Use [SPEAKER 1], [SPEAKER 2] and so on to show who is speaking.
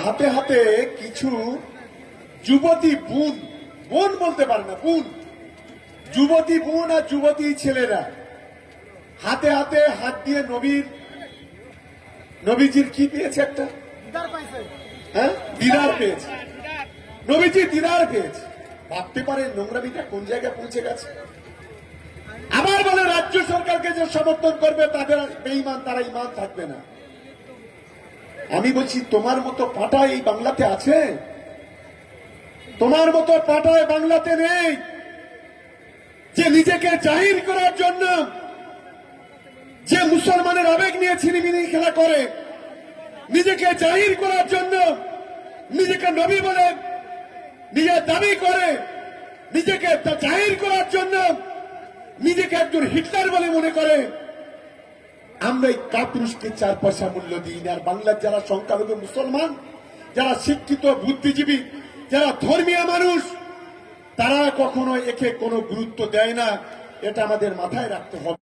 [SPEAKER 1] হাতে হাতে কিছু যুবতী বোন, বোন বলতে পারে না, বোন, যুবতী বোন আর যুবতী ছেলেরা হাতে হাতে হাত দিয়ে নবীজির কি পেয়েছে? একটা দিদার পেয়েছে। নবীজি দিদার পেয়েছে। ভাবতে পারেন নোংরামিটা কোন জায়গায় পৌঁছে গেছে। আবার বলে রাজ্য সরকারকে যে সমর্থন করবে তাদের বেঈমান, তারা ঈমান থাকবে না। আমি বলছি তোমার মতো পাটা এই বাংলাতে আছে? তোমার মতো পাটায় বাংলাতে নেই যে নিজেকে জাহির করার জন্য, যে মুসলমানের আবেগ নিয়ে ছিনিমিনি খেলা করে, নিজেকে জাহির করার জন্য, নিজেকে নবী বলে নিজের দাবি করে, নিজেকে জাহির করার জন্য নিজেকে একজন হিটলার বলে মনে করে। আমরা এই কাপুরুষকে 4 পয়সা মূল্য দিই না। আর বাংলার যারা সংখ্যালঘু মুসলমান, যারা শিক্ষিত বুদ্ধিজীবী, যারা ধর্মীয় মানুষ, তারা কখনো একে কোনো গুরুত্ব দেয় না। এটা আমাদের মাথায় রাখতে হবে।